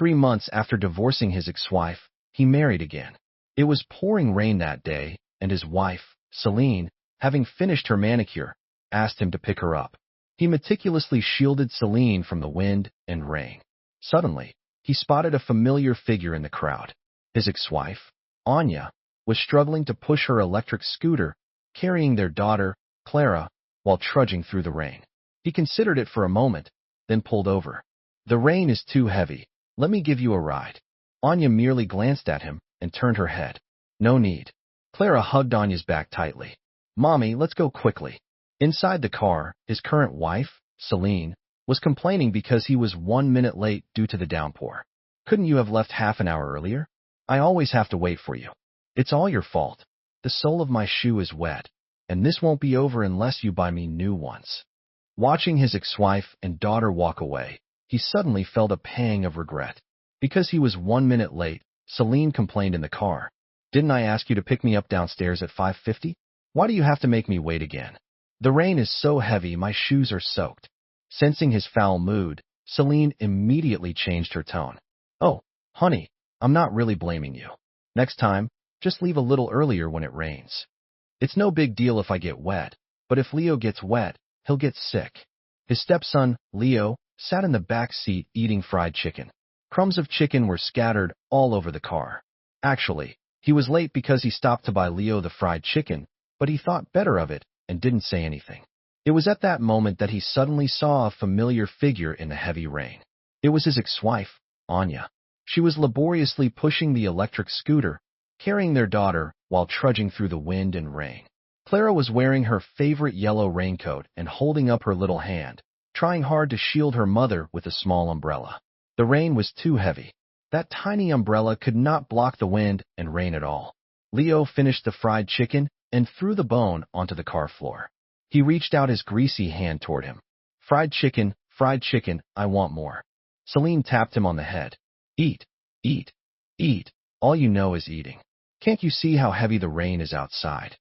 3 months after divorcing his ex-wife, he married again. It was pouring rain that day, and his wife, Celine, having finished her manicure, asked him to pick her up. He meticulously shielded Celine from the wind and rain. Suddenly, he spotted a familiar figure in the crowd. His ex-wife, Anya, was struggling to push her electric scooter, carrying their daughter, Clara, while trudging through the rain. He considered it for a moment, then pulled over. "The rain is too heavy. Let me give you a ride." Anya merely glanced at him and turned her head. "No need." Clara hugged Anya's back tightly. "Mommy, let's go quickly." Inside the car, his current wife, Celine, was complaining because he was 1 minute late due to the downpour. "Couldn't you have left half an hour earlier? I always have to wait for you. It's all your fault. The sole of my shoe is wet, and this won't be over unless you buy me new ones." Watching his ex-wife and daughter walk away, he suddenly felt a pang of regret. Because he was 1 minute late, Celine complained in the car. "Didn't I ask you to pick me up downstairs at 5:50? Why do you have to make me wait again? The rain is so heavy my shoes are soaked." Sensing his foul mood, Celine immediately changed her tone. "Oh, honey, I'm not really blaming you. Next time, just leave a little earlier when it rains. It's no big deal if I get wet, but if Leo gets wet, he'll get sick." His stepson, Leo, sat in the back seat eating fried chicken. Crumbs of chicken were scattered all over the car. Actually, he was late because he stopped to buy Leo the fried chicken, but he thought better of it and didn't say anything. It was at that moment that he suddenly saw a familiar figure in the heavy rain. It was his ex-wife, Anya. She was laboriously pushing the electric scooter, carrying their daughter while trudging through the wind and rain. Clara was wearing her favorite yellow raincoat and holding up her little hand, trying hard to shield her mother with a small umbrella. The rain was too heavy. That tiny umbrella could not block the wind and rain at all. Leo finished the fried chicken and threw the bone onto the car floor. He reached out his greasy hand toward him. Fried chicken, I want more." Celine tapped him on the head. "Eat, eat, eat. All you know is eating. Can't you see how heavy the rain is outside?"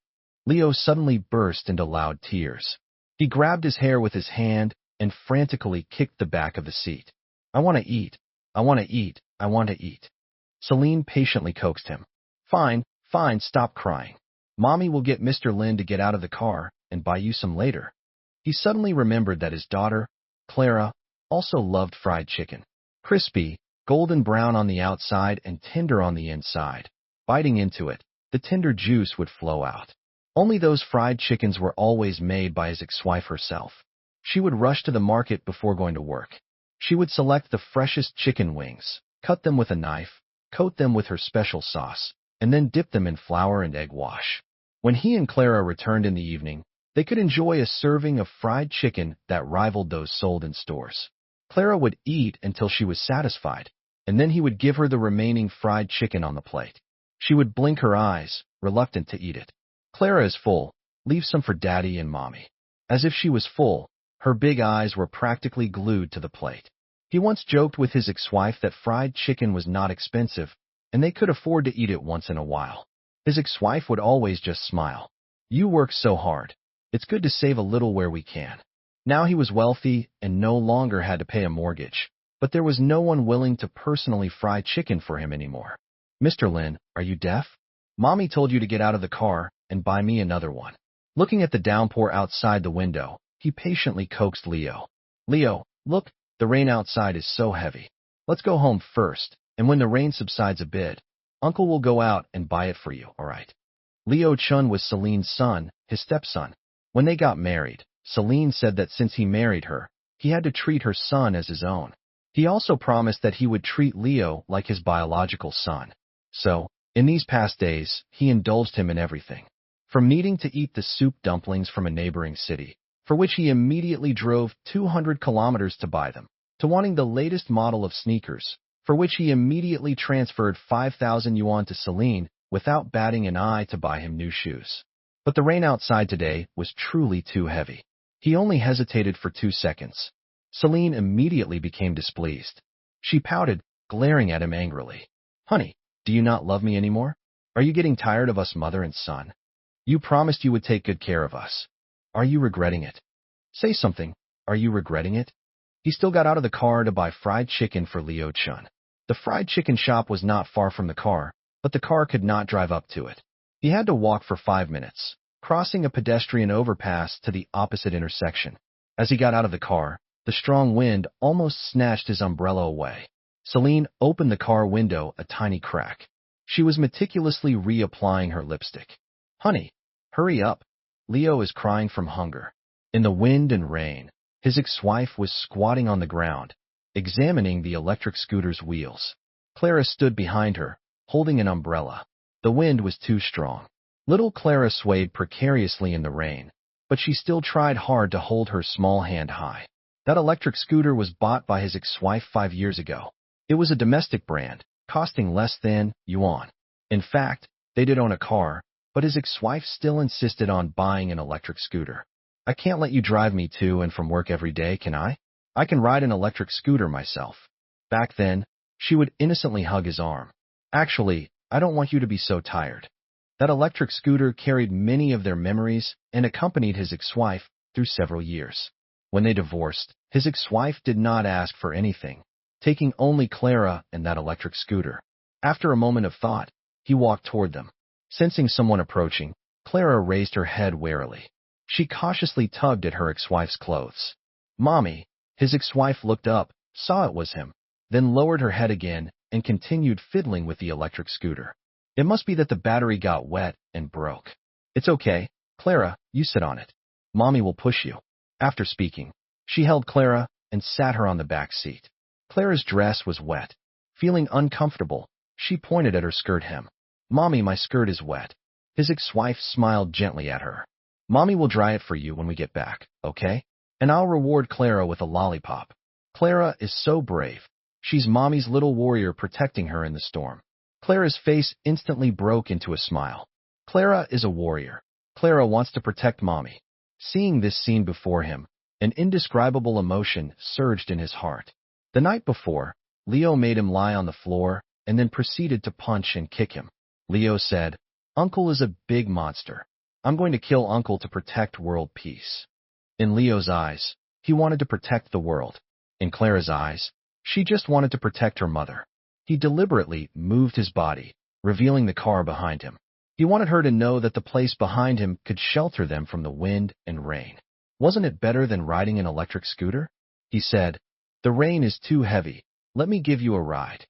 Leo suddenly burst into loud tears. He grabbed his hair with his hand and frantically kicked the back of the seat. "I want to eat. I want to eat. I want to eat." Celine patiently coaxed him. Fine, stop crying. Mommy will get Mr. Lin to get out of the car and buy you some later." He suddenly remembered that his daughter, Clara, also loved fried chicken. Crispy, golden brown on the outside and tender on the inside. Biting into it, the tender juice would flow out. Only those fried chickens were always made by his ex-wife herself. She would rush to the market before going to work. She would select the freshest chicken wings, cut them with a knife, coat them with her special sauce, and then dip them in flour and egg wash. When he and Clara returned in the evening, they could enjoy a serving of fried chicken that rivaled those sold in stores. Clara would eat until she was satisfied, and then he would give her the remaining fried chicken on the plate. She would blink her eyes, reluctant to eat it. "Clara is full. Leave some for Daddy and Mommy." As if she was full, her big eyes were practically glued to the plate. He once joked with his ex-wife that fried chicken was not expensive, and they could afford to eat it once in a while. His ex-wife would always just smile. "You work so hard. It's good to save a little where we can." Now he was wealthy and no longer had to pay a mortgage, but there was no one willing to personally fry chicken for him anymore. "Mr. Lin, are you deaf? Mommy told you to get out of the car and buy me another one." Looking at the downpour outside the window, he patiently coaxed Leo. "Leo, look, the rain outside is so heavy. Let's go home first, and when the rain subsides a bit, Uncle will go out and buy it for you, all right?" Leo Chun was Celine's son, his stepson. When they got married, Celine said that since he married her, he had to treat her son as his own. He also promised that he would treat Leo like his biological son. So, in these past days, he indulged him in everything. From needing to eat the soup dumplings from a neighboring city, for which he immediately drove 200 kilometers to buy them, to wanting the latest model of sneakers, for which he immediately transferred 5,000 yuan to Celine without batting an eye to buy him new shoes. But the rain outside today was truly too heavy. He only hesitated for 2 seconds. Celine immediately became displeased. She pouted, glaring at him angrily. "Honey, do you not love me anymore? Are you getting tired of us mother and son? You promised you would take good care of us. Are you regretting it? Say something, are you regretting it?" He still got out of the car to buy fried chicken for Leo Chun. The fried chicken shop was not far from the car, but the car could not drive up to it. He had to walk for 5 minutes, crossing a pedestrian overpass to the opposite intersection. As he got out of the car, the strong wind almost snatched his umbrella away. Celine opened the car window a tiny crack. She was meticulously reapplying her lipstick. "Honey, hurry up. Leo is crying from hunger." In the wind and rain, his ex-wife was squatting on the ground, examining the electric scooter's wheels. Clara stood behind her, holding an umbrella. The wind was too strong. Little Clara swayed precariously in the rain, but she still tried hard to hold her small hand high. That electric scooter was bought by his ex-wife 5 years ago. It was a domestic brand, costing less than yuan. In fact, they did own a car, but his ex-wife still insisted on buying an electric scooter. "I can't let you drive me to and from work every day, can I? I can ride an electric scooter myself." Back then, she would innocently hug his arm. "Actually, I don't want you to be so tired." That electric scooter carried many of their memories and accompanied his ex-wife through several years. When they divorced, his ex-wife did not ask for anything, taking only Clara and that electric scooter. After a moment of thought, he walked toward them. Sensing someone approaching, Clara raised her head warily. She cautiously tugged at her ex-wife's clothes. "Mommy." His ex-wife looked up, saw it was him, then lowered her head again and continued fiddling with the electric scooter. "It must be that the battery got wet and broke." "It's okay, Clara, you sit on it. Mommy will push you." After speaking, she held Clara and sat her on the back seat. Clara's dress was wet. Feeling uncomfortable, she pointed at her skirt hem. "Mommy, my skirt is wet." His ex-wife smiled gently at her. "Mommy will dry it for you when we get back, okay? And I'll reward Clara with a lollipop." Clara is so brave. She's Mommy's little warrior protecting her in the storm. Clara's face instantly broke into a smile. Clara is a warrior. Clara wants to protect Mommy. Seeing this scene before him, an indescribable emotion surged in his heart. The night before, Leo made him lie on the floor and then proceeded to punch and kick him. Leo said, "Uncle is a big monster. I'm going to kill Uncle to protect world peace." In Leo's eyes, he wanted to protect the world. In Clara's eyes, she just wanted to protect her mother. He deliberately moved his body, revealing the car behind him. He wanted her to know that the place behind him could shelter them from the wind and rain. "Wasn't it better than riding an electric scooter?" He said, "The rain is too heavy. Let me give you a ride."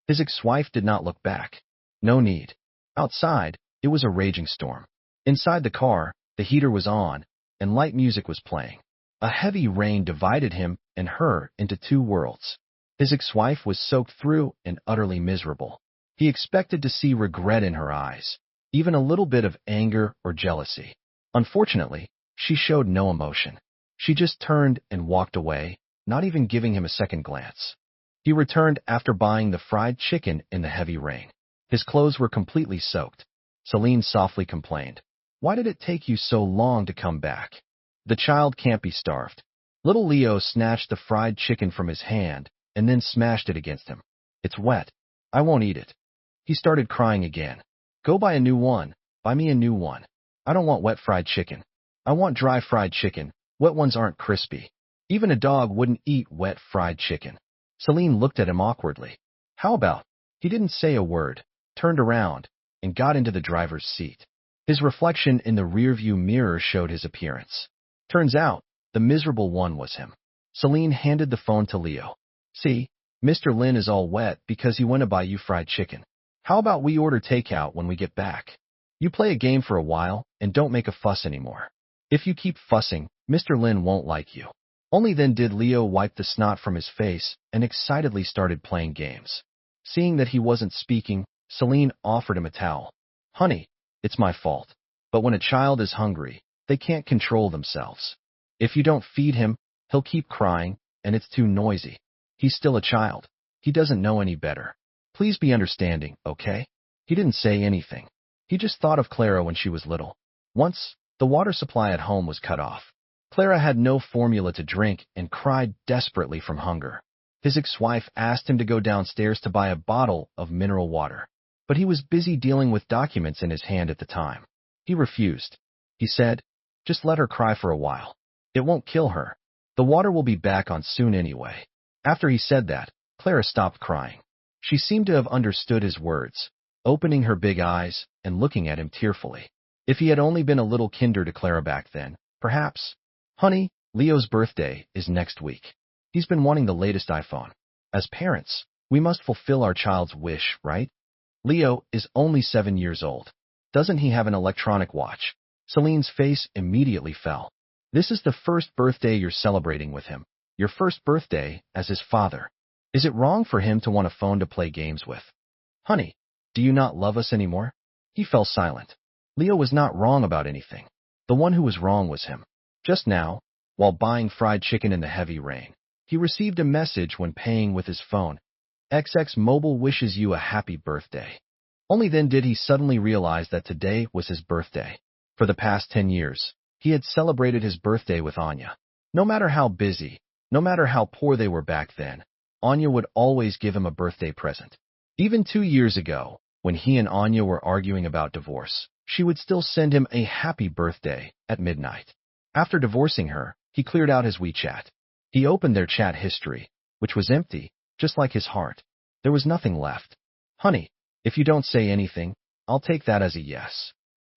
His ex-wife did not look back. No need. Outside, it was a raging storm. Inside the car, the heater was on, and light music was playing. A heavy rain divided him and her into two worlds. His ex-wife was soaked through and utterly miserable. He expected to see regret in her eyes, even a little bit of anger or jealousy. Unfortunately, she showed no emotion. She just turned and walked away, not even giving him a second glance. He returned after buying the fried chicken in the heavy rain. His clothes were completely soaked. Celine softly complained, "Why did it take you so long to come back? The child can't be starved." Little Leo snatched the fried chicken from his hand and then smashed it against him. "It's wet. I won't eat it." He started crying again. "Go buy a new one. Buy me a new one. I don't want wet fried chicken. I want dry fried chicken. Wet ones aren't crispy. Even a dog wouldn't eat wet fried chicken." Celine looked at him awkwardly. "How about?" He didn't say a word, turned around, and got into the driver's seat. His reflection in the rearview mirror showed his appearance. Turns out, the miserable one was him. Celine handed the phone to Leo. "See, Mr. Lin is all wet because he went to buy you fried chicken. How about we order takeout when we get back? You play a game for a while and don't make a fuss anymore. If you keep fussing, Mr. Lin won't like you." Only then did Leo wipe the snot from his face and excitedly started playing games. Seeing that he wasn't speaking, Celine offered him a towel. "Honey, it's my fault. But when a child is hungry, they can't control themselves. If you don't feed him, he'll keep crying, and it's too noisy. He's still a child. He doesn't know any better. Please be understanding, okay?" He didn't say anything. He just thought of Clara when she was little. Once, the water supply at home was cut off. Clara had no formula to drink and cried desperately from hunger. His ex-wife asked him to go downstairs to buy a bottle of mineral water, but he was busy dealing with documents in his hand at the time. He refused. He said, "Just let her cry for a while. It won't kill her. The water will be back on soon anyway." After he said that, Clara stopped crying. She seemed to have understood his words, opening her big eyes and looking at him tearfully. If he had only been a little kinder to Clara back then, perhaps. Honey, Leo's birthday is next week. He's been wanting the latest iPhone. As parents, we must fulfill our child's wish, right? Leo is only 7 years old. Doesn't he have an electronic watch? Celine's face immediately fell. This is the first birthday you're celebrating with him. Your first birthday as his father. Is it wrong for him to want a phone to play games with? Honey, do you not love us anymore? He fell silent. Leo was not wrong about anything. The one who was wrong was him. Just now, while buying fried chicken in the heavy rain, he received a message when paying with his phone. XX Mobile wishes you a happy birthday. Only then did he suddenly realize that today was his birthday. For the past 10 years, he had celebrated his birthday with Anya. No matter how busy, no matter how poor they were back then, Anya would always give him a birthday present. Even 2 years ago, when he and Anya were arguing about divorce, she would still send him a happy birthday at midnight. After divorcing her, he cleared out his WeChat. He opened their chat history, which was empty, just like his heart. There was nothing left. Honey, if you don't say anything, I'll take that as a yes.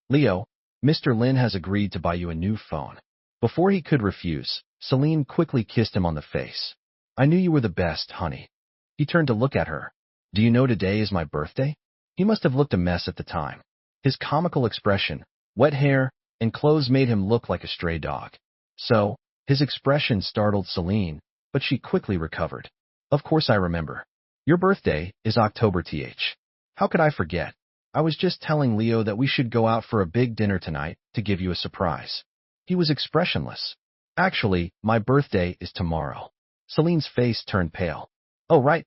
Leo, Mr. Lin has agreed to buy you a new phone. Before he could refuse, Celine quickly kissed him on the face. I knew you were the best, honey. He turned to look at her. Do you know today is my birthday? He must have looked a mess at the time. His comical expression, wet hair, and clothes made him look like a stray dog. So, his expression startled Celine, but she quickly recovered. Of course I remember. Your birthday is October th. How could I forget? I was just telling Leo that we should go out for a big dinner tonight to give you a surprise. He was expressionless. Actually, my birthday is tomorrow. Celine's face turned pale. Oh, right.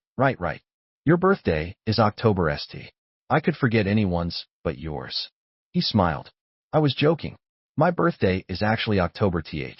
Your birthday is October st. I could forget anyone's but yours. He smiled. I was joking. My birthday is actually October th.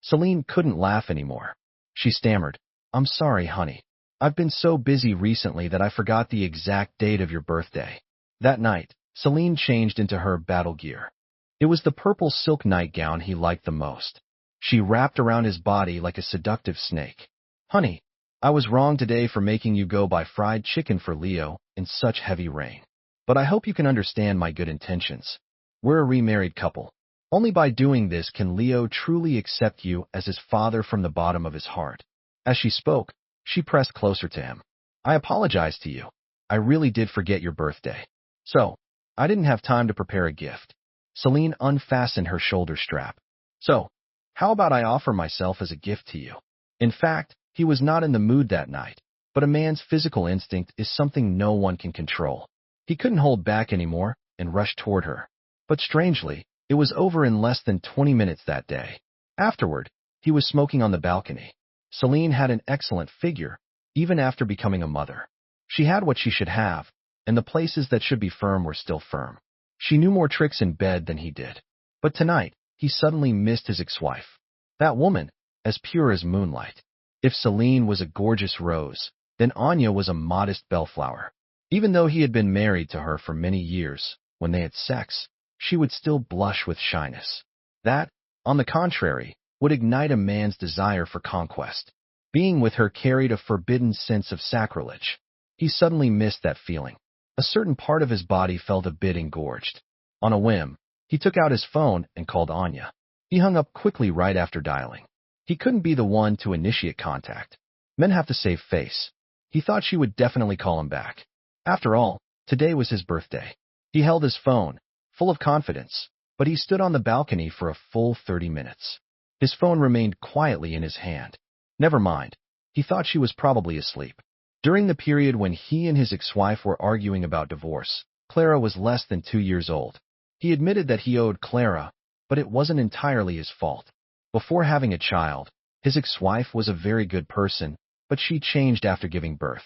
Celine couldn't laugh anymore. She stammered. I'm sorry, honey. I've been so busy recently that I forgot the exact date of your birthday. That night, Celine changed into her battle gear. It was the purple silk nightgown he liked the most. She wrapped around his body like a seductive snake. Honey, I was wrong today for making you go buy fried chicken for Leo in such heavy rain. But I hope you can understand my good intentions. We're a remarried couple. Only by doing this can Leo truly accept you as his father from the bottom of his heart. As she spoke, she pressed closer to him. I apologize to you. I really did forget your birthday. So, I didn't have time to prepare a gift. Celine unfastened her shoulder strap. So, how about I offer myself as a gift to you? In fact, he was not in the mood that night, but a man's physical instinct is something no one can control. He couldn't hold back anymore and rushed toward her. But strangely, it was over in less than 20 minutes that day. Afterward, he was smoking on the balcony. Celine had an excellent figure, even after becoming a mother. She had what she should have, and the places that should be firm were still firm. She knew more tricks in bed than he did. But tonight, he suddenly missed his ex-wife. That woman, as pure as moonlight. If Celine was a gorgeous rose, then Anya was a modest bellflower. Even though he had been married to her for many years, when they had sex, she would still blush with shyness. That, on the contrary, would ignite a man's desire for conquest. Being with her carried a forbidden sense of sacrilege. He suddenly missed that feeling. A certain part of his body felt a bit engorged. On a whim, he took out his phone and called Anya. He hung up quickly right after dialing. He couldn't be the one to initiate contact. Men have to save face. He thought she would definitely call him back. After all, today was his birthday. He held his phone, full of confidence, but he stood on the balcony for a full 30 minutes. His phone remained quietly in his hand. Never mind. He thought she was probably asleep. During the period when he and his ex-wife were arguing about divorce, Clara was less than 2 years old. He admitted that he owed Clara, but it wasn't entirely his fault. Before having a child, his ex-wife was a very good person, but she changed after giving birth.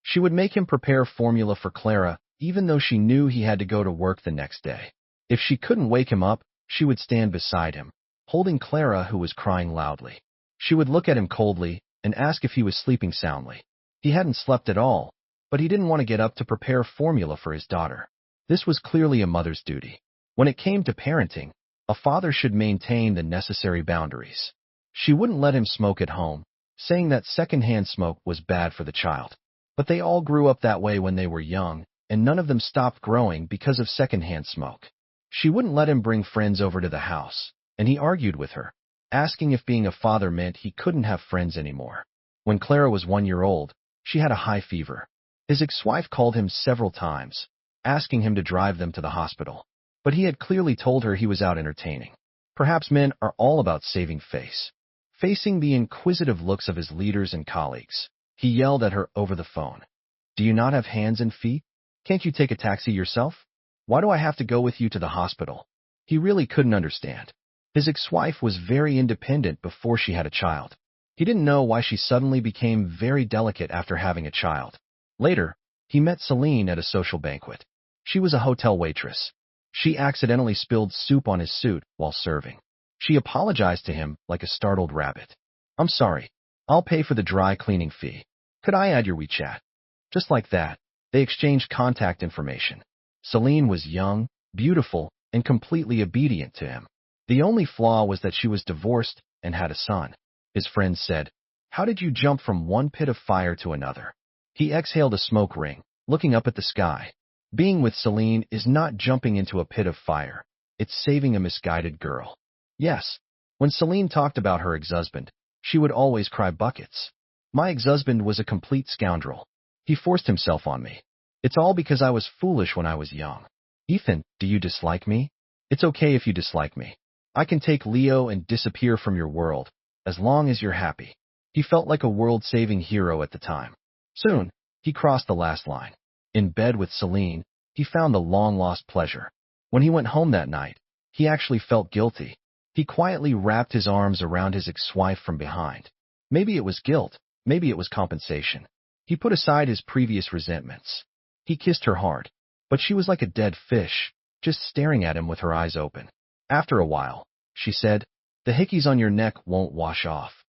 She would make him prepare formula for Clara, even though she knew he had to go to work the next day. If she couldn't wake him up, she would stand beside him, holding Clara, who was crying loudly. She would look at him coldly and ask if he was sleeping soundly. He hadn't slept at all, but he didn't want to get up to prepare formula for his daughter. This was clearly a mother's duty. When it came to parenting, a father should maintain the necessary boundaries. She wouldn't let him smoke at home, saying that secondhand smoke was bad for the child. But they all grew up that way when they were young, and none of them stopped growing because of secondhand smoke. She wouldn't let him bring friends over to the house, and he argued with her, asking if being a father meant he couldn't have friends anymore. When Clara was 1 year old, she had a high fever. His ex-wife called him several times, asking him to drive them to the hospital. But he had clearly told her he was out entertaining. Perhaps men are all about saving face. Facing the inquisitive looks of his leaders and colleagues, he yelled at her over the phone. Do you not have hands and feet? Can't you take a taxi yourself? Why do I have to go with you to the hospital? He really couldn't understand. His ex-wife was very independent before she had a child. He didn't know why she suddenly became very delicate after having a child. Later, he met Celine at a social banquet. She was a hotel waitress. She accidentally spilled soup on his suit while serving. She apologized to him like a startled rabbit. I'm sorry. I'll pay for the dry cleaning fee. Could I add your WeChat? Just like that, they exchanged contact information. Celine was young, beautiful, and completely obedient to him. The only flaw was that she was divorced and had a son. His friends said, "How did you jump from one pit of fire to another?" He exhaled a smoke ring, looking up at the sky. Being with Celine is not jumping into a pit of fire. It's saving a misguided girl. Yes, when Celine talked about her ex-husband, she would always cry buckets. My ex-husband was a complete scoundrel. He forced himself on me. It's all because I was foolish when I was young. Ethan, do you dislike me? It's okay if you dislike me. I can take Leo and disappear from your world, as long as you're happy. He felt like a world-saving hero at the time. Soon, he crossed the last line. In bed with Celine, he found the long-lost pleasure. When he went home that night, he actually felt guilty. He quietly wrapped his arms around his ex-wife from behind. Maybe it was guilt, maybe it was compensation. He put aside his previous resentments. He kissed her hard, but she was like a dead fish, just staring at him with her eyes open. After a while, she said, "The hickeys on your neck won't wash off."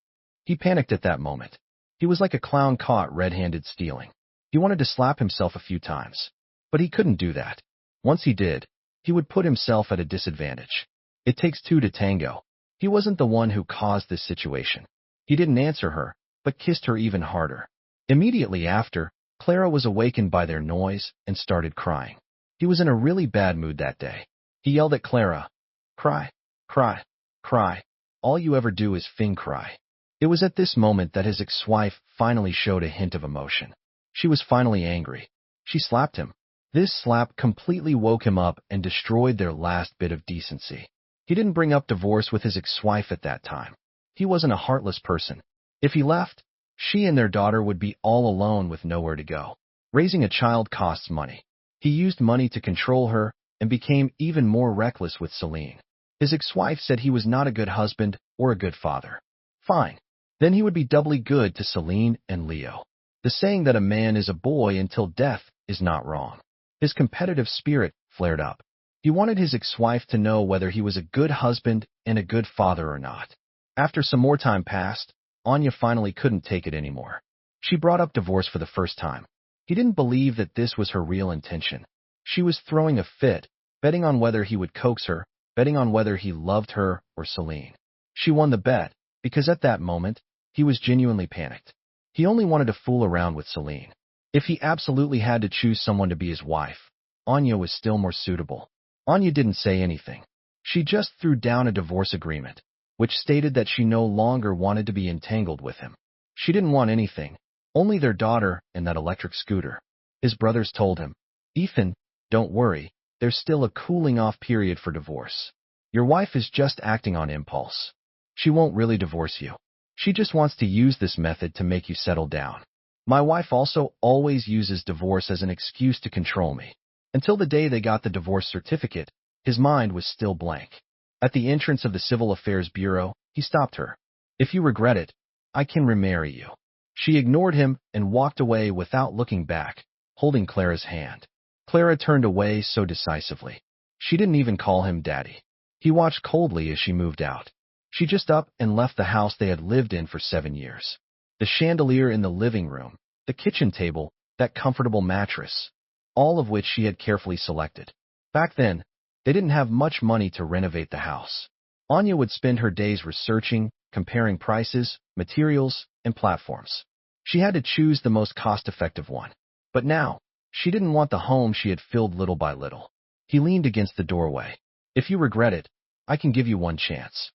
He panicked at that moment. He was like a clown caught red-handed stealing. He wanted to slap himself a few times, but he couldn't do that. Once he did, he would put himself at a disadvantage. It takes two to tango. He wasn't the one who caused this situation. He didn't answer her, but kissed her even harder. Immediately after, Clara was awakened by their noise and started crying. He was in a really bad mood that day. He yelled at Clara, "Cry, cry, cry. All you ever do is cry." It was at this moment that his ex-wife finally showed a hint of emotion. She was finally angry. She slapped him. This slap completely woke him up and destroyed their last bit of decency. He didn't bring up divorce with his ex-wife at that time. He wasn't a heartless person. If he left, she and their daughter would be all alone with nowhere to go. Raising a child costs money. He used money to control her and became even more reckless with Celine. His ex-wife said he was not a good husband or a good father. Fine. Then he would be doubly good to Celine and Leo. The saying that a man is a boy until death is not wrong. His competitive spirit flared up. He wanted his ex-wife to know whether he was a good husband and a good father or not. After some more time passed, Anya finally couldn't take it anymore. She brought up divorce for the first time. He didn't believe that this was her real intention. She was throwing a fit, betting on whether he would coax her, betting on whether he loved her or Celine. She won the bet, because at that moment, he was genuinely panicked. He only wanted to fool around with Celine. If he absolutely had to choose someone to be his wife, Anya was still more suitable. Anya didn't say anything. She just threw down a divorce agreement, which stated that she no longer wanted to be entangled with him. She didn't want anything, only their daughter and that electric scooter. His brothers told him, "Ethan, don't worry, there's still a cooling-off period for divorce. Your wife is just acting on impulse. She won't really divorce you. She just wants to use this method to make you settle down. My wife also always uses divorce as an excuse to control me." Until the day they got the divorce certificate, his mind was still blank. At the entrance of the Civil Affairs Bureau, he stopped her. "If you regret it, I can remarry you." She ignored him and walked away without looking back, holding Clara's hand. Clara turned away so decisively. She didn't even call him Daddy. He watched coldly as she moved out. She just up and left the house they had lived in for 7 years. The chandelier in the living room, the kitchen table, that comfortable mattress, all of which she had carefully selected. Back then, they didn't have much money to renovate the house. Anya would spend her days researching, comparing prices, materials, and platforms. She had to choose the most cost-effective one. But now, she didn't want the home she had filled little by little. He leaned against the doorway. If you regret it, I can give you one chance.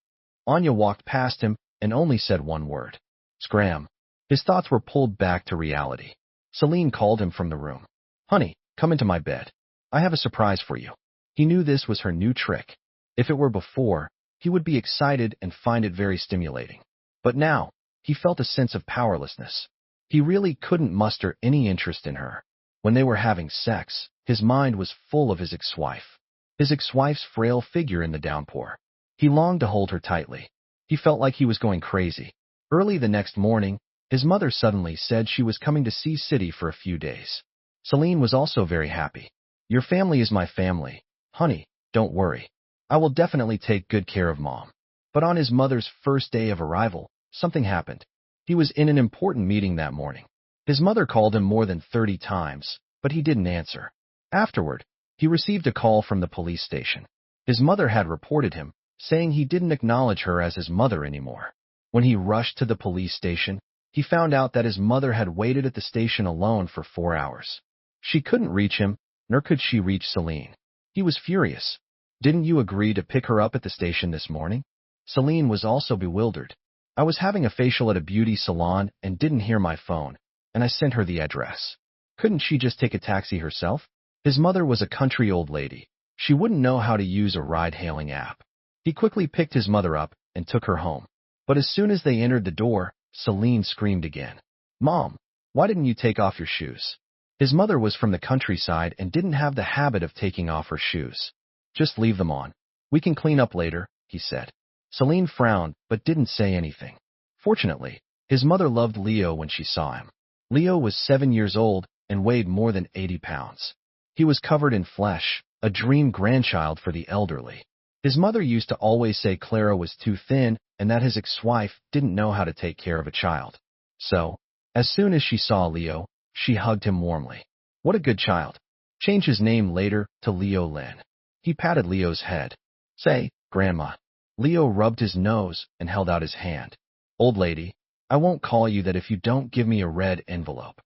Anya walked past him and only said one word. Scram. His thoughts were pulled back to reality. Celine called him from the room. Honey, come into my bed. I have a surprise for you. He knew this was her new trick. If it were before, he would be excited and find it very stimulating. But now, he felt a sense of powerlessness. He really couldn't muster any interest in her. When they were having sex, his mind was full of his ex-wife's frail figure in the downpour. He longed to hold her tightly. He felt like he was going crazy. Early the next morning, his mother suddenly said she was coming to see City for a few days. Celine was also very happy. Your family is my family. Honey, don't worry. I will definitely take good care of Mom. But on his mother's first day of arrival, something happened. He was in an important meeting that morning. His mother called him more than 30 times, but he didn't answer. Afterward, he received a call from the police station. His mother had reported him, saying he didn't acknowledge her as his mother anymore. When he rushed to the police station, he found out that his mother had waited at the station alone for 4 hours. She couldn't reach him, nor could she reach Celine. He was furious. Didn't you agree to pick her up at the station this morning? Celine was also bewildered. I was having a facial at a beauty salon and didn't hear my phone, and I sent her the address. Couldn't she just take a taxi herself? His mother was a country old lady. She wouldn't know how to use a ride-hailing app. He quickly picked his mother up and took her home. But as soon as they entered the door, Celine screamed again. Mom, why didn't you take off your shoes? His mother was from the countryside and didn't have the habit of taking off her shoes. Just leave them on. We can clean up later, he said. Celine frowned, but didn't say anything. Fortunately, his mother loved Leo when she saw him. Leo was 7 years old and weighed more than 80 pounds. He was covered in flesh, a dream grandchild for the elderly. His mother used to always say Clara was too thin and that his ex-wife didn't know how to take care of a child. So, as soon as she saw Leo, she hugged him warmly. What a good child. Change his name later to Leo Lin. He patted Leo's head. Say, Grandma. Leo rubbed his nose and held out his hand. Old lady, I won't call you that if you don't give me a red envelope.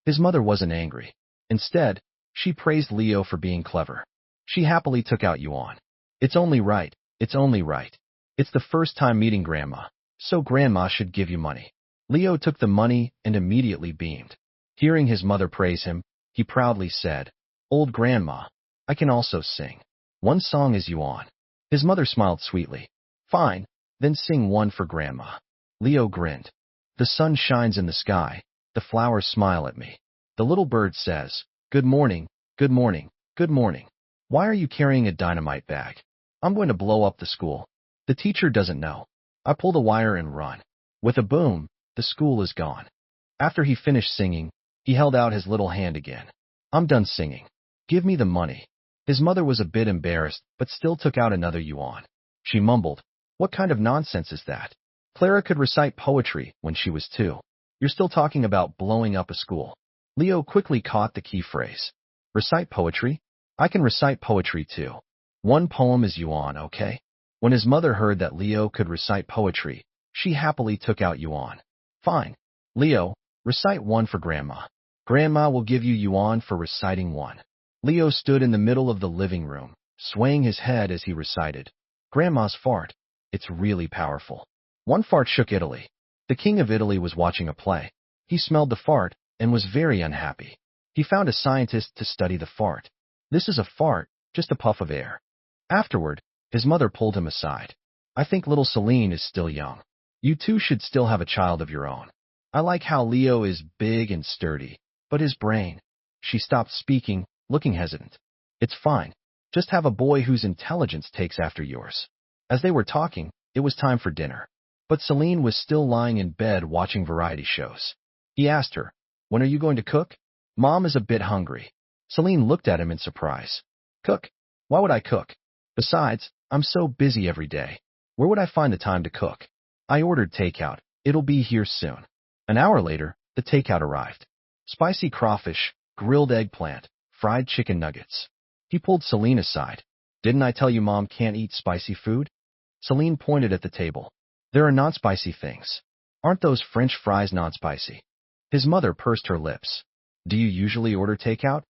His mother wasn't angry. Instead, she praised Leo for being clever. She happily took out yuan. It's only right. It's only right. It's the first time meeting Grandma, so Grandma should give you money. Leo took the money and immediately beamed. Hearing his mother praise him, he proudly said, Old Grandma, I can also sing. One song is yuan. His mother smiled sweetly. Fine, then sing one for Grandma. Leo grinned. The sun shines in the sky. The flowers smile at me. The little bird says, Good morning, good morning, good morning. Why are you carrying a dynamite bag? I'm going to blow up the school. The teacher doesn't know. I pull the wire and run. With a boom, the school is gone. After he finished singing, he held out his little hand again. I'm done singing. Give me the money. His mother was a bit embarrassed, but still took out another yuan. She mumbled, What kind of nonsense is that? Clara could recite poetry when she was 2. You're still talking about blowing up a school. Leo quickly caught the key phrase. Recite poetry? I can recite poetry too. One poem is yuan, okay? When his mother heard that Leo could recite poetry, she happily took out yuan. Fine. Leo, recite one for Grandma. Grandma will give you yuan for reciting one. Leo stood in the middle of the living room, swaying his head as he recited. Grandma's fart. It's really powerful. One fart shook Italy. The king of Italy was watching a play. He smelled the fart and was very unhappy. He found a scientist to study the fart. This is a fart, just a puff of air. Afterward, his mother pulled him aside. I think little Celine is still young. You two should still have a child of your own. I like how Leo is big and sturdy, but his brain. She stopped speaking, looking hesitant. It's fine. Just have a boy whose intelligence takes after yours. As they were talking, it was time for dinner. But Celine was still lying in bed watching variety shows. He asked her, When are you going to cook? Mom is a bit hungry. Celine looked at him in surprise. Cook? Why would I cook? Besides, I'm so busy every day. Where would I find the time to cook? I ordered takeout. It'll be here soon. An hour later, the takeout arrived. Spicy crawfish, grilled eggplant, fried chicken nuggets. He pulled Celine aside. Didn't I tell you Mom can't eat spicy food? Celine pointed at the table. There are non-spicy things. Aren't those French fries non-spicy? His mother pursed her lips. Do you usually order takeout?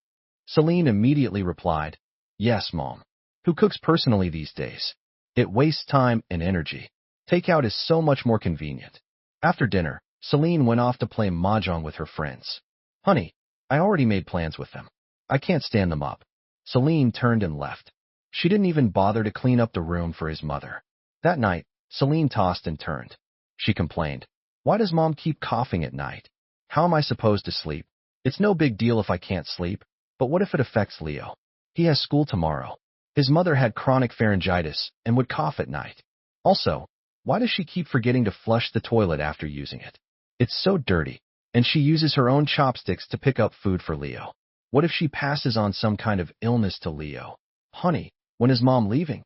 Celine immediately replied, Yes, Mom. Who cooks personally these days? It wastes time and energy. Takeout is so much more convenient. After dinner, Celine went off to play mahjong with her friends. Honey, I already made plans with them. I can't stand them up. Celine turned and left. She didn't even bother to clean up the room for his mother. That night, Celine tossed and turned. She complained, Why does Mom keep coughing at night? How am I supposed to sleep? It's no big deal if I can't sleep, but what if it affects Leo? He has school tomorrow. His mother had chronic pharyngitis and would cough at night. Also, why does she keep forgetting to flush the toilet after using it? It's so dirty, and she uses her own chopsticks to pick up food for Leo. What if she passes on some kind of illness to Leo? Honey, when is Mom leaving?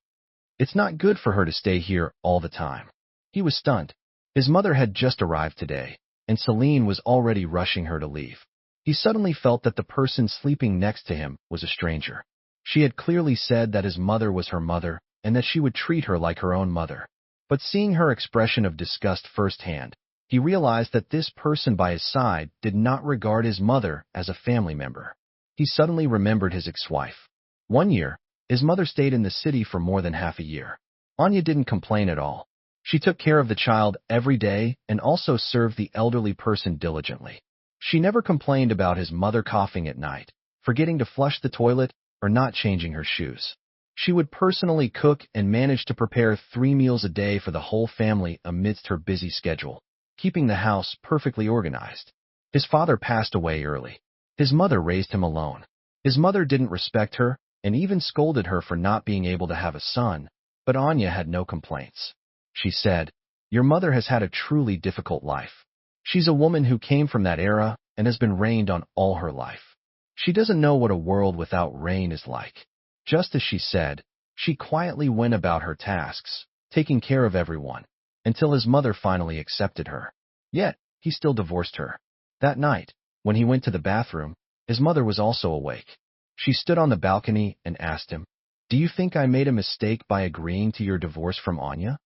It's not good for her to stay here all the time. He was stunned. His mother had just arrived today, and Celine was already rushing her to leave. He suddenly felt that the person sleeping next to him was a stranger. She had clearly said that his mother was her mother and that she would treat her like her own mother. But seeing her expression of disgust firsthand, he realized that this person by his side did not regard his mother as a family member. He suddenly remembered his ex-wife. One year, his mother stayed in the city for more than half a year. Anya didn't complain at all. She took care of the child every day and also served the elderly person diligently. She never complained about his mother coughing at night, forgetting to flush the toilet, or not changing her shoes. She would personally cook and manage to prepare 3 meals a day for the whole family amidst her busy schedule, keeping the house perfectly organized. His father passed away early. His mother raised him alone. His mother didn't respect her and even scolded her for not being able to have a son, but Anya had no complaints. She said, Your mother has had a truly difficult life. She's a woman who came from that era and has been rained on all her life. She doesn't know what a world without rain is like. Just as she said, she quietly went about her tasks, taking care of everyone, until his mother finally accepted her. Yet, he still divorced her. That night, when he went to the bathroom, his mother was also awake. She stood on the balcony and asked him, Do you think I made a mistake by agreeing to your divorce from Anya?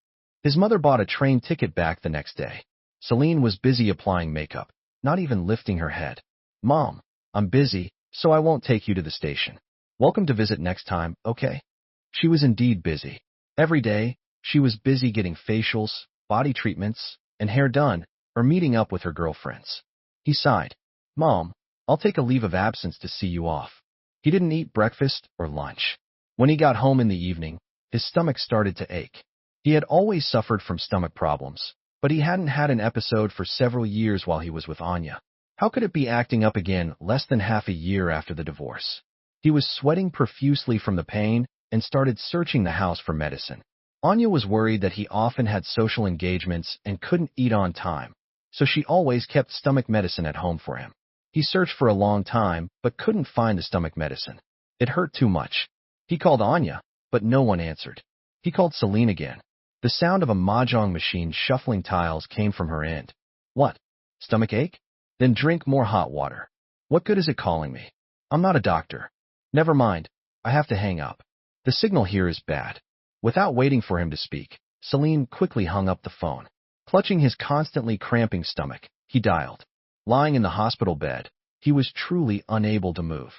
His mother bought a train ticket back the next day. Celine was busy applying makeup, not even lifting her head. Mom, I'm busy, so I won't take you to the station. Welcome to visit next time, okay? She was indeed busy. Every day, she was busy getting facials, body treatments, and hair done, or meeting up with her girlfriends. He sighed. Mom, I'll take a leave of absence to see you off. He didn't eat breakfast or lunch. When he got home in the evening, his stomach started to ache. He had always suffered from stomach problems, but he hadn't had an episode for several years while he was with Anya. How could it be acting up again less than half a year after the divorce? He was sweating profusely from the pain and started searching the house for medicine. Anya was worried that he often had social engagements and couldn't eat on time, so she always kept stomach medicine at home for him. He searched for a long time, but couldn't find the stomach medicine. It hurt too much. He called Anya, but no one answered. He called Celine again. The sound of a mahjong machine shuffling tiles came from her end. What? Stomach ache? Then drink more hot water. What good is it calling me? I'm not a doctor. Never mind. I have to hang up. The signal here is bad. Without waiting for him to speak, Celine quickly hung up the phone. Clutching his constantly cramping stomach, he dialed. Lying in the hospital bed, he was truly unable to move.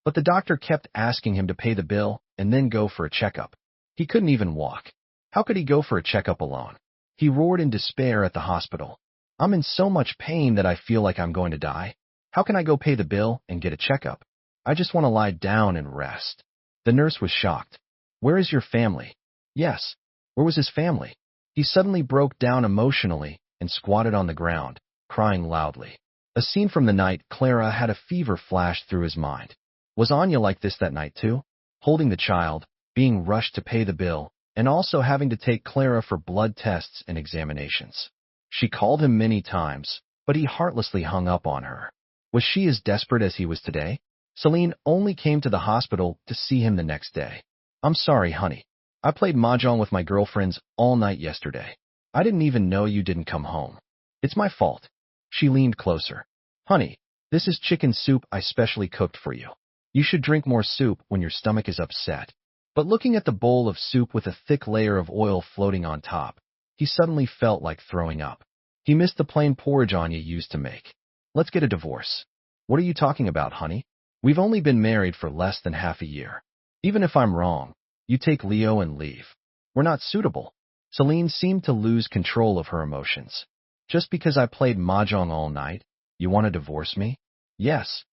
But the doctor kept asking him to pay the bill and then go for a checkup. He couldn't even walk. How could he go for a checkup alone? He roared in despair at the hospital. I'm in so much pain that I feel like I'm going to die. How can I go pay the bill and get a checkup? I just want to lie down and rest. The nurse was shocked. Where is your family? Yes. Where was his family? He suddenly broke down emotionally and squatted on the ground, crying loudly. A scene from the night Clara had a fever flashed through his mind. Was Anya like this that night too? Holding the child, being rushed to pay the bill, and also having to take Clara for blood tests and examinations. She called him many times, but he heartlessly hung up on her. Was she as desperate as he was today? Celine only came to the hospital to see him the next day. I'm sorry, honey. I played mahjong with my girlfriends all night yesterday. I didn't even know you didn't come home. It's my fault. She leaned closer. Honey, this is chicken soup I specially cooked for you. You should drink more soup when your stomach is upset. But looking at the bowl of soup with a thick layer of oil floating on top, he suddenly felt like throwing up. He missed the plain porridge Anya used to make. Let's get a divorce. What are you talking about, honey? We've only been married for less than half a year. Even if I'm wrong, you take Leo and leave. We're not suitable. Celine seemed to lose control of her emotions. Just because I played mahjong all night, you want to divorce me? Yes.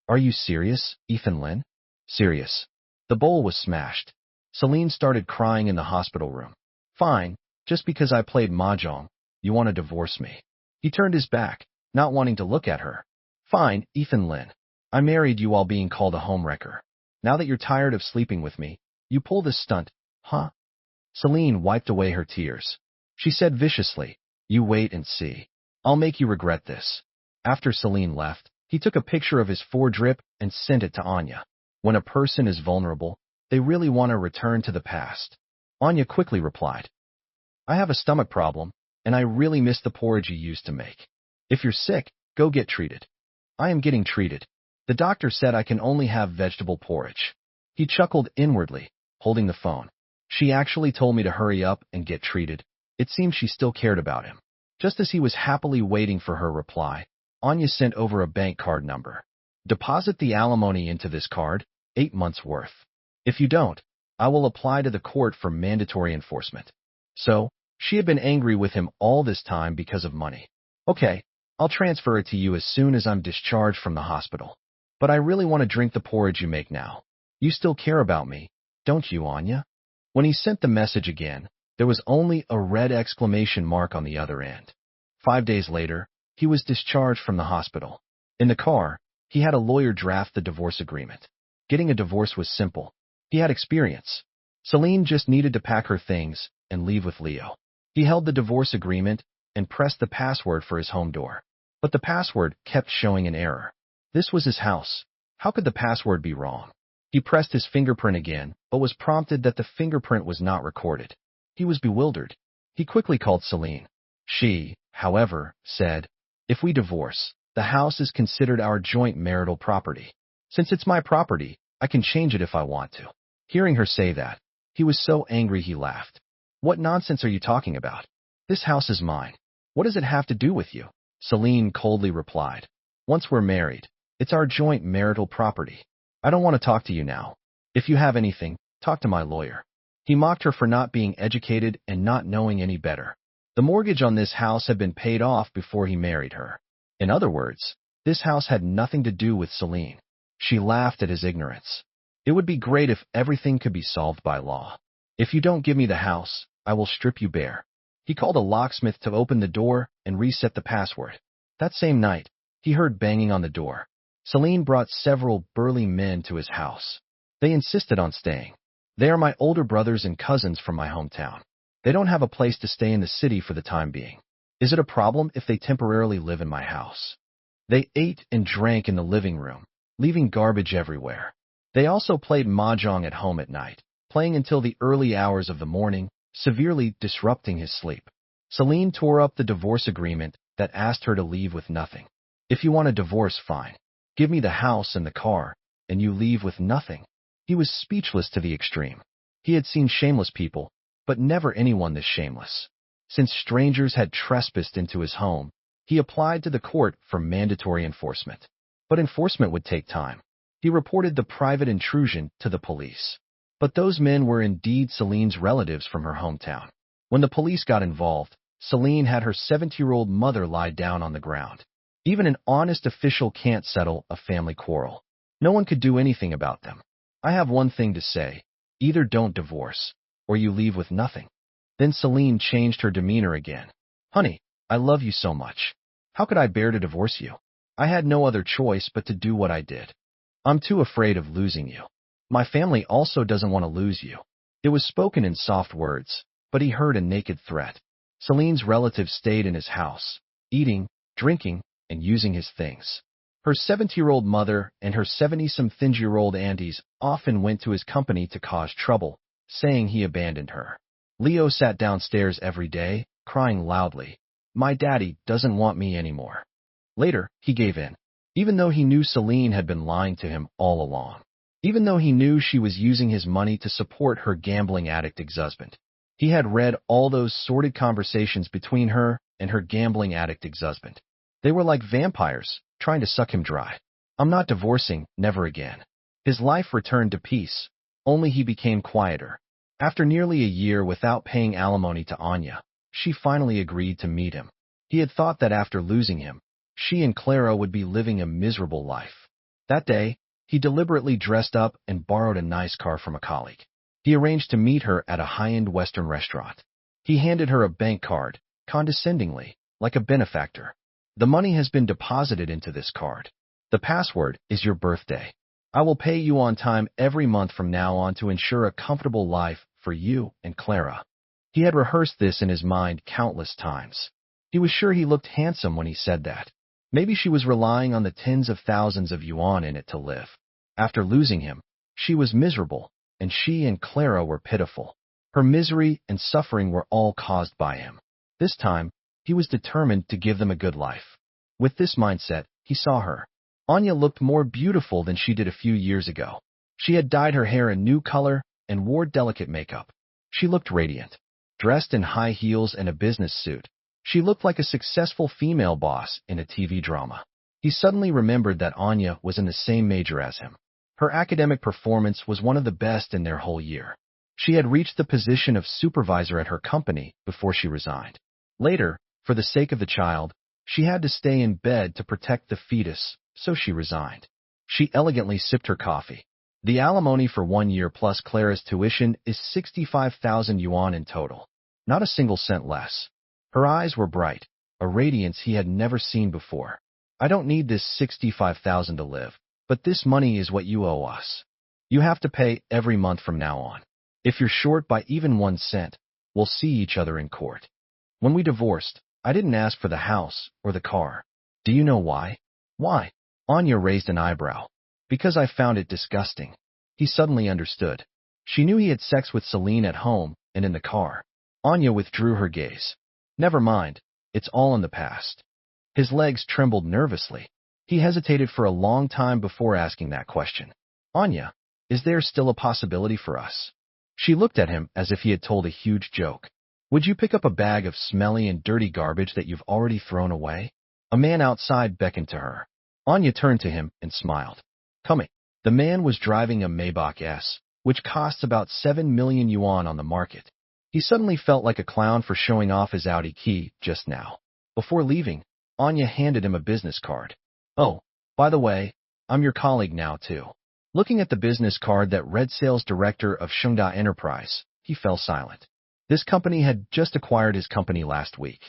Are you serious, Ethan Lin? Serious. The bowl was smashed. Celine started crying in the hospital room. Fine, just because I played mahjong, you want to divorce me. He turned his back, not wanting to look at her. Fine, Ethan Lin. I married you while being called a homewrecker. Now that you're tired of sleeping with me, you pull this stunt, huh? Celine wiped away her tears. She said viciously, you wait and see. I'll make you regret this. After Celine left, he took a picture of his foredrip and sent it to Anya. When a person is vulnerable, they really want to return to the past. Anya quickly replied, I have a stomach problem, and I really miss the porridge you used to make. If you're sick, go get treated. I am getting treated. The doctor said I can only have vegetable porridge. He chuckled inwardly, holding the phone. She actually told me to hurry up and get treated. It seemed she still cared about him. Just as he was happily waiting for her reply, Anya sent over a bank card number. Deposit the alimony into this card, 8 months' worth. If you don't, I will apply to the court for mandatory enforcement. So, she had been angry with him all this time because of money. Okay, I'll transfer it to you as soon as I'm discharged from the hospital. But I really want to drink the porridge you make now. You still care about me, don't you, Anya? When he sent the message again, there was only a red exclamation mark on the other end. 5 days later, he was discharged from the hospital. In the car, he had a lawyer draft the divorce agreement. Getting a divorce was simple. He had experience. Celine just needed to pack her things and leave with Leo. He held the divorce agreement and pressed the password for his home door. But the password kept showing an error. This was his house. How could the password be wrong? He pressed his fingerprint again, but was prompted that the fingerprint was not recorded. He was bewildered. He quickly called Celine. She, however, said, if we divorce, the house is considered our joint marital property. Since it's my property, I can change it if I want to. Hearing her say that, he was so angry he laughed. What nonsense are you talking about? This house is mine. What does it have to do with you? Celine coldly replied. Once we're married, it's our joint marital property. I don't want to talk to you now. If you have anything, talk to my lawyer. He mocked her for not being educated and not knowing any better. The mortgage on this house had been paid off before he married her. In other words, this house had nothing to do with Celine. She laughed at his ignorance. It would be great if everything could be solved by law. If you don't give me the house, I will strip you bare. He called a locksmith to open the door and reset the password. That same night, he heard banging on the door. Celine brought several burly men to his house. They insisted on staying. They are my older brothers and cousins from my hometown. They don't have a place to stay in the city for the time being. Is it a problem if they temporarily live in my house? They ate and drank in the living room, leaving garbage everywhere. They also played mahjong at home at night, playing until the early hours of the morning, severely disrupting his sleep. Celine tore up the divorce agreement that asked her to leave with nothing. If you want a divorce, fine. Give me the house and the car, and you leave with nothing. He was speechless to the extreme. He had seen shameless people, but never anyone this shameless. Since strangers had trespassed into his home, he applied to the court for mandatory enforcement. But enforcement would take time. He reported the private intrusion to the police. But those men were indeed Celine's relatives from her hometown. When the police got involved, Celine had her 70-year-old mother lie down on the ground. Even an honest official can't settle a family quarrel. No one could do anything about them. I have one thing to say. Either don't divorce, or you leave with nothing. Then Celine changed her demeanor again. Honey, I love you so much. How could I bear to divorce you? I had no other choice but to do what I did. I'm too afraid of losing you. My family also doesn't want to lose you. It was spoken in soft words, but he heard a naked threat. Celine's relatives stayed in his house, eating, drinking, and using his things. Her 70-year-old mother and her 70-something-year-old aunties often went to his company to cause trouble, saying he abandoned her. Leo sat downstairs every day, crying loudly. My daddy doesn't want me anymore. Later, he gave in. Even though he knew Celine had been lying to him all along. Even though he knew she was using his money to support her gambling addict ex-husband. He had read all those sordid conversations between her and her gambling addict ex-husband. They were like vampires, trying to suck him dry. I'm not divorcing, never again. His life returned to peace, only he became quieter. After nearly a year without paying alimony to Anya, she finally agreed to meet him. He had thought that after losing him, she and Clara would be living a miserable life. That day, he deliberately dressed up and borrowed a nice car from a colleague. He arranged to meet her at a high-end Western restaurant. He handed her a bank card, condescendingly, like a benefactor. The money has been deposited into this card. The password is your birthday. I will pay you on time every month from now on to ensure a comfortable life for you and Clara. He had rehearsed this in his mind countless times. He was sure he looked handsome when he said that. Maybe she was relying on the tens of thousands of yuan in it to live. After losing him, she was miserable, and she and Clara were pitiful. Her misery and suffering were all caused by him. This time, he was determined to give them a good life. With this mindset, he saw her. Anya looked more beautiful than she did a few years ago. She had dyed her hair a new color and wore delicate makeup. She looked radiant. Dressed in high heels and a business suit, she looked like a successful female boss in a TV drama. He suddenly remembered that Anya was in the same major as him. Her academic performance was one of the best in their whole year. She had reached the position of supervisor at her company before she resigned. Later, for the sake of the child, she had to stay in bed to protect the fetus, so she resigned. She elegantly sipped her coffee. The alimony for 1 year plus Clara's tuition is 65,000 yuan in total. Not a single cent less. Her eyes were bright, a radiance he had never seen before. I don't need this 65,000 to live, but this money is what you owe us. You have to pay every month from now on. If you're short by even 1 cent, we'll see each other in court. When we divorced, I didn't ask for the house or the car. Do you know why? Why? Anya raised an eyebrow. Because I found it disgusting. He suddenly understood. She knew he had sex with Celine at home and in the car. Anya withdrew her gaze. Never mind, it's all in the past. His legs trembled nervously. He hesitated for a long time before asking that question. Anya, is there still a possibility for us? She looked at him as if he had told a huge joke. Would you pick up a bag of smelly and dirty garbage that you've already thrown away? A man outside beckoned to her. Anya turned to him and smiled. Coming. The man was driving a Maybach S, which costs about 7 million yuan on the market. He suddenly felt like a clown for showing off his Audi key just now. Before leaving, Anya handed him a business card. Oh, by the way, I'm your colleague now too. Looking at the business card that read Sales Director of Shengda Enterprise, he fell silent. This company had just acquired his company last week.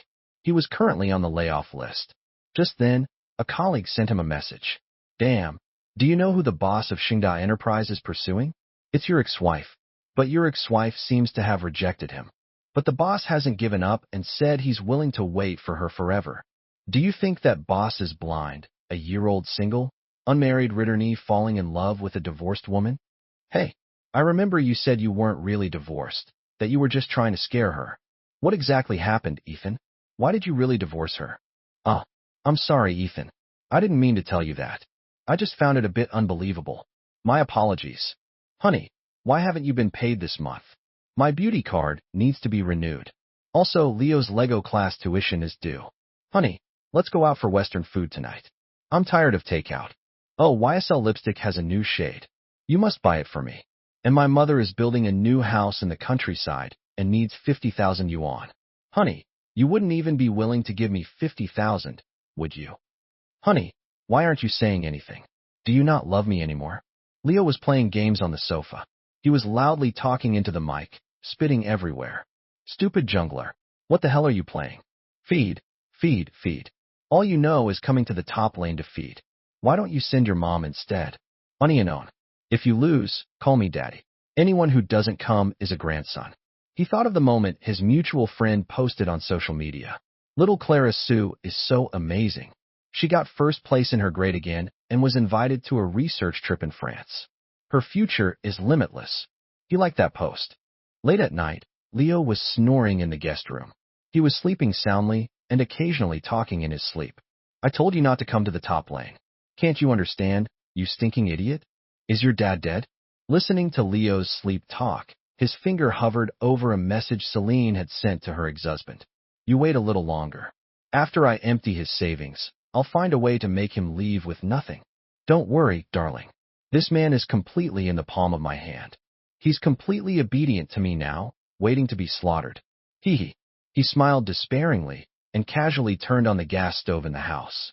He was currently on the layoff list. Just then, a colleague sent him a message. Damn, do you know who the boss of Shengda Enterprise is pursuing? It's your ex-wife. But your ex-wife seems to have rejected him. But the boss hasn't given up and said he's willing to wait for her forever. Do you think that boss is blind, a year-old single, unmarried returnee falling in love with a divorced woman? Hey, I remember you said you weren't really divorced, that you were just trying to scare her. What exactly happened, Ethan? Why did you really divorce her? Oh, I'm sorry, Ethan. I didn't mean to tell you that. I just found it a bit unbelievable. My apologies. Honey, why haven't you been paid this month? My beauty card needs to be renewed. Also, Leo's Lego class tuition is due. Honey, let's go out for Western food tonight. I'm tired of takeout. Oh, YSL lipstick has a new shade. You must buy it for me. And my mother is building a new house in the countryside and needs 50,000 yuan. Honey, you wouldn't even be willing to give me 50,000, would you? Honey, why aren't you saying anything? Do you not love me anymore? Leo was playing games on the sofa. He was loudly talking into the mic, spitting everywhere. Stupid jungler. What the hell are you playing? Feed, feed, feed. All you know is coming to the top lane to feed. Why don't you send your mom instead? Onion. If you lose, call me daddy. Anyone who doesn't come is a grandson. He thought of the moment his mutual friend posted on social media. Little Clara Sue is so amazing. She got first place in her grade again and was invited to a research trip in France. Her future is limitless. He liked that post. Late at night, Leo was snoring in the guest room. He was sleeping soundly and occasionally talking in his sleep. I told you not to come to the top lane. Can't you understand, you stinking idiot? Is your dad dead? Listening to Leo's sleep talk, his finger hovered over a message Celine had sent to her ex-husband. You wait a little longer. After I empty his savings, I'll find a way to make him leave with nothing. Don't worry, darling. This man is completely in the palm of my hand. He's completely obedient to me now, waiting to be slaughtered. Hee hee. He smiled despairingly and casually turned on the gas stove in the house.